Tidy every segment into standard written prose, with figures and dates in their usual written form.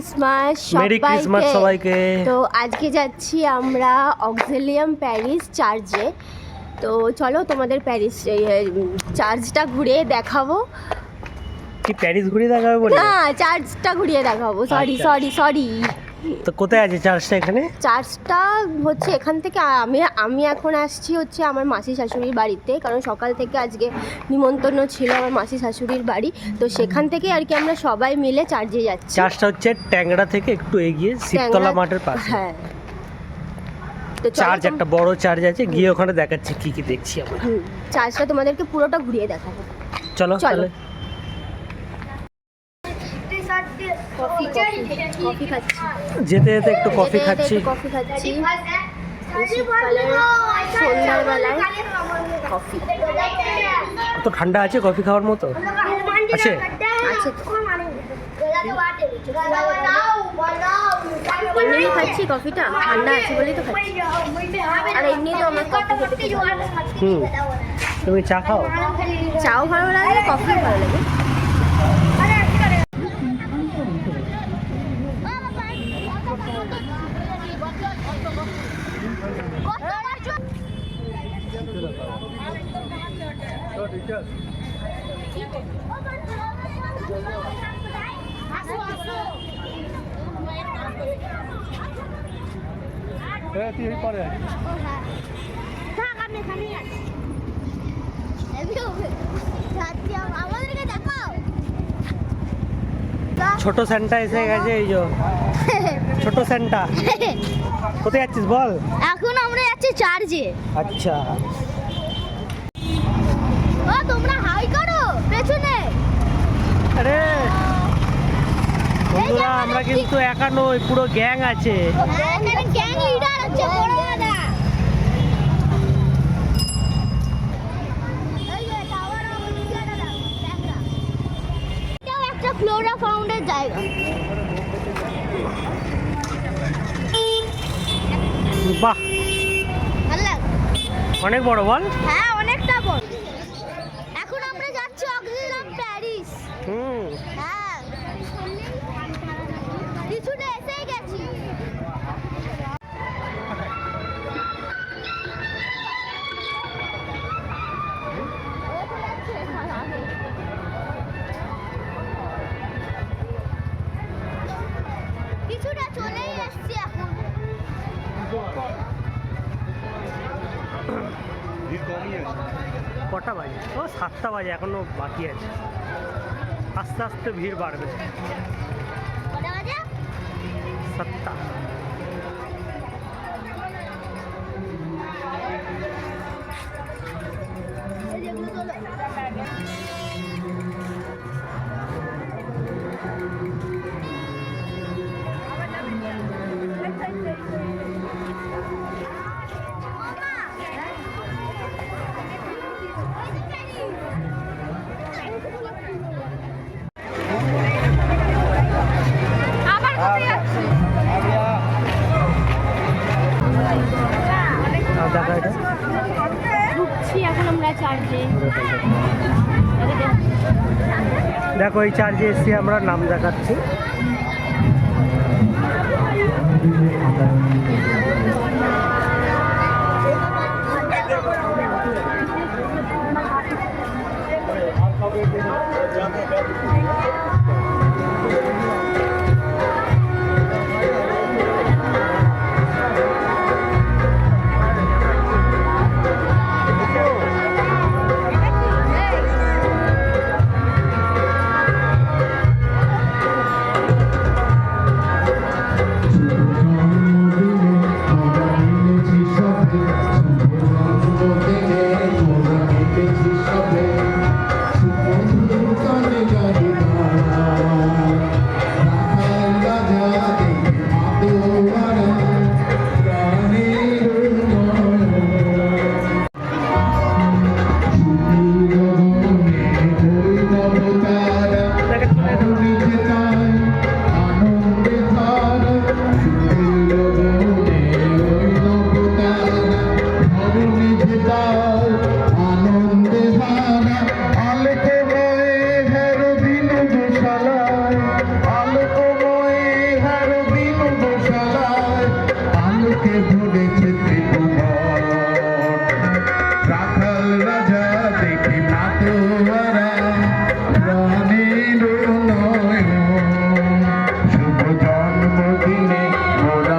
Christmas সবাইকে। তো আজকে যাচ্ছি আমরা অক্সিলিয়াম প্যারিস চার্চে। তো চলো তোমাদের প্যারিস চার্চটা ঘুরিয়ে দেখাবো। কি প্যারিস ঘুরিয়ে দেখাবে বলে? না, চার্চটা ঘুরিয়ে দেখাবো। সরি। তো কোথায় আছে চার্চটা? এখানে চার্চটা হচ্ছে এখান থেকে আমি এখন আসছি হচ্ছে আমার মাসি শাশুড়ির বাড়িতে, কারণ সকাল থেকে আজকে নিমন্ত্রণ ছিল আমার মাসি শাশুড়ির বাড়ি। তো সেখান থেকে আর কি আমরা সবাই মিলে চার্চে যাচ্ছি। চার্চটা হচ্ছে ট্যাংরা থেকে একটু এগিয়ে শিবতলা মাঠের পাশে। হ্যাঁ, তো চার্চ একটা বড় চার্চ আছে, গিয়ে ওখানে দেখাচ্ছি কি কি দেখছি আমরা। চার্চটা তোমাদেরকে পুরোটা ঘুরিয়ে দেখাবো। চলো। কফি খাচ্ছি, যেতে যেতে একটু কফি খাচ্ছি। সন্ধ্যাবেলায় কফি। তো ঠান্ডা আছে কফি খাওয়ার মতো? আছে এমনি খাচ্ছি কফিটা, ঠান্ডা আছে বলেই তো খাচ্ছি। আর এমনি তো আমার কফি খেতে খুব ভালো লাগে। তুমি চা খাও? চাও ভালো লাগে, কফিও ভালো লাগে। ছোট স্যান্টা এসে গেছে, এই যে ছোট স্যান্টা। কোথায় যাচ্ছিস বল? এখন আমরা যাচ্ছি চার্চে। আচ্ছা, ও তোমরা হাই করো পেছনে। আরে বন্ধুরা, আমরা কিন্তু একা নই, পুরো গ্যাং আছে। এখানে গ্যাং লিডার আছে বড় দাদা। এই যে টাওয়ার অফ ইন্ডিয়া দাদা, ক্যামেরা। এটাও একটা ফ্লোরা ফাউন্ডের জায়গা। বাহ, ভালো লাগে। অনেক বড় বল। হ্যাঁ, অনেকটা বড়। এখন আমরা যাচ্ছি অক্সিলিয়াম প্যারিস। হ্যাঁ, কিছুটা এসেই গেছি। কিছুটা চলেই এসছি এখন। কটা বাজে? ও 7টা বাজে, এখনো বাকি আছে। আস্তে আস্তে ভিড় বাড়বে। কটা বাজে? 7টা। ঢুকছি এখন আমরা চার্চে। দেখো, এই চার্চে এসে আমরা নাম দেখাচ্ছি। ধরেছে ত্রিভুবন রাখাল রাজা দেখি মাতোয়ারা প্রাণের নয়ন শুভ জন্মদিনে মোরা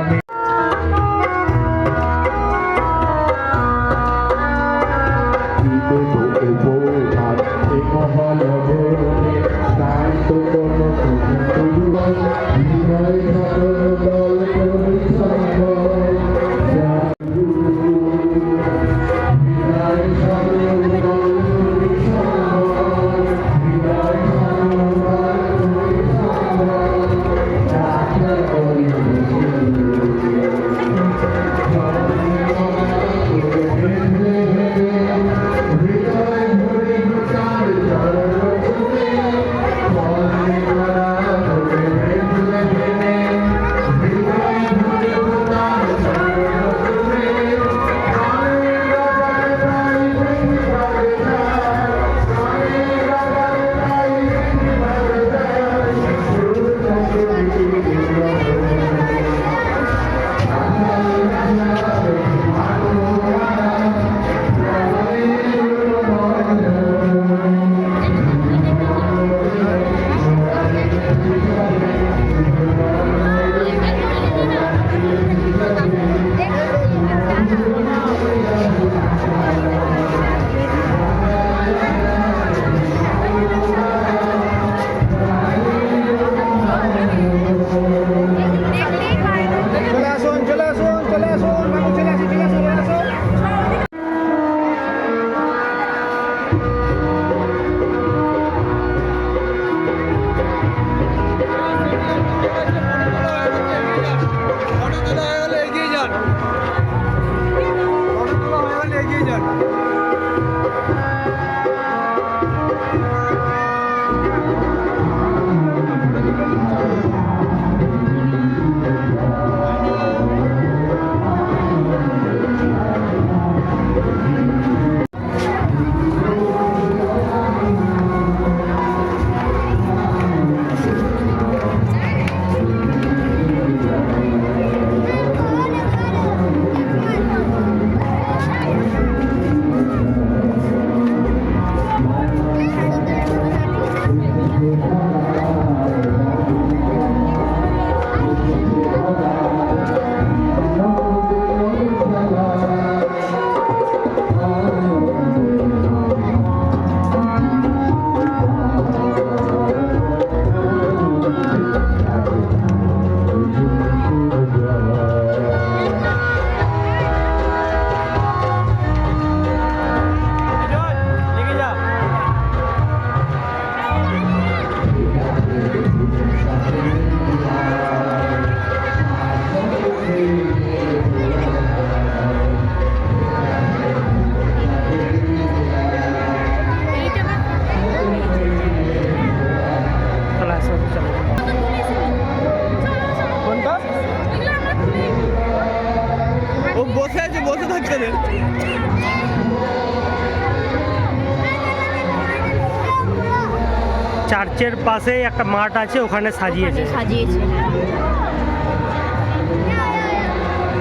চার্চের পাশেই একটা মাঠ আছে, ওখানে সাজিয়েছে।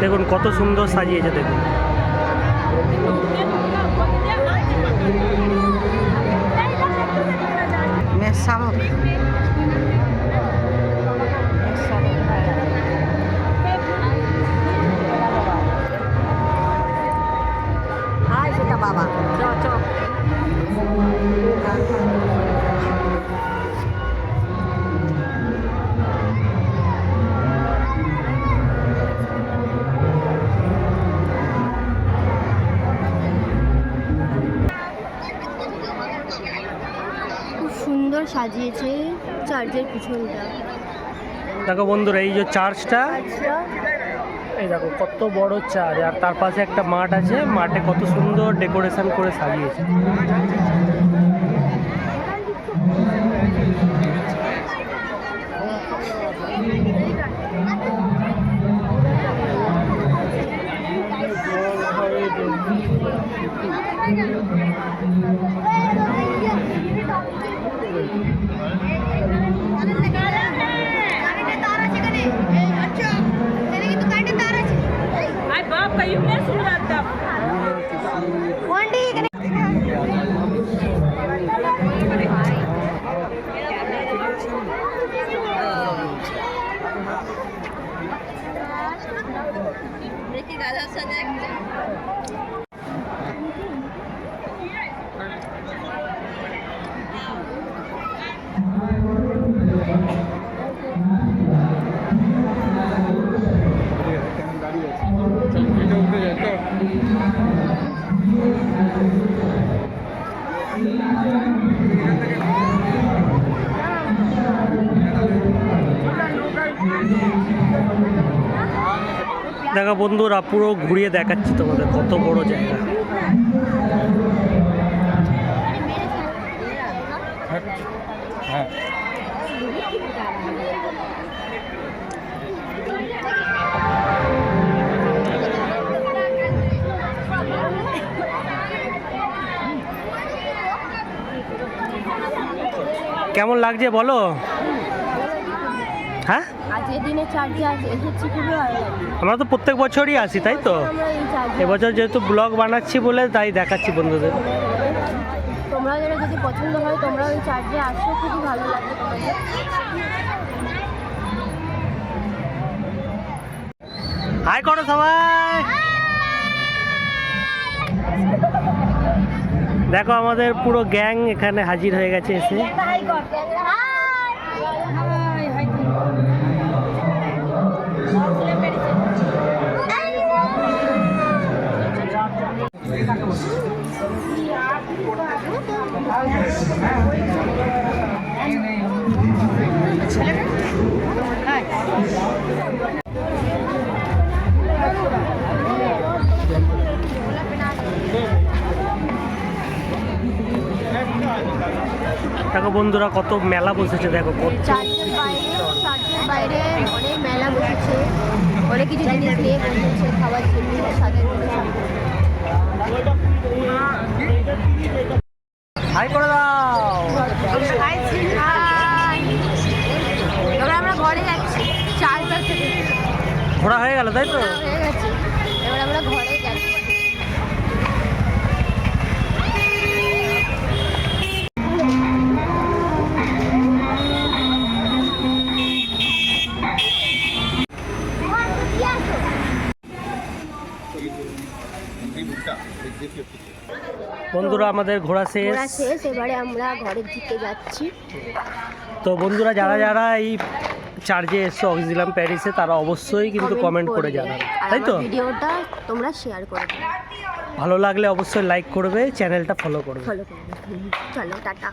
দেখুন কত সুন্দর সাজিয়েছে, দেখুন। বাবা সুন্দর সাজিয়েছে চার্চের পিছনটা। দেখো বন্ধুরা, এই যে চার্চটা, এই দেখো কত বড় চার্চ, আর তার পাশে একটা মাঠ আছে, মাঠে কত সুন্দর ডেকোরেশন করে সাজিয়েছে। দেখো বন্ধুরা, পুরো ঘুরিয়ে দেখাচ্ছি তোমাদের কত বড় জায়গা। হ্যাঁ কেমন লাগছে বলো? হ্যাঁ, আজকের দিনে চার্জে এসেছি, খুবই ভালো লাগে। আমরা তো প্রত্যেক বছরই আসি, তাই তো? আমরা এই চার্জে এবছর যেহেতু ব্লগ বানাচ্ছি বলে তাই দেখাচ্ছি বন্ধুদের। তোমরা যারা যদি পছন্দ হয় তোমরা ওই চার্জে আসো, খুবই ভালো লাগবে তোমাদের। হাই করো সবাই। দেখো আমাদের পুরো গ্যাং এখানে হাজির হয়ে গেছে এসে। দেখো বন্ধুরা কত মেলা বসেছে, দেখো কত। চার্চের বাইরে অনেক মেলা বসেছে, অনেক কিছু জিনিস নিয়ে বসেছে, খাবার জিনিস, স্বাদের জিনিস। হাই করে দাও। এবার আমরা ঘরে যাচ্ছি, চার্জার থেকে ঘোরা হয়ে গেল, তাই তো? হয়ে গেছে, এবার আমরা ঘরে যাচ্ছি। বন্ধুরা আমাদের ঘোরা ঘোরা শেষ। শেষ, এবারে আমরা ঘরের দিকে যাচ্ছি। তো বন্ধুরা যারা যারা এই চার্জে এসছো অক্সিলাম প্যারিসে, তারা অবশ্যই কিন্তু কমেন্ট করে জানাবে, আর তাই তো? আমার ভিডিওটা তোমরা শেয়ার করে দিও, ভালো লাগলে অবশ্যই লাইক করবে, চ্যানেলটা ফলো করবে। ফলো করবে। চলো টাটা।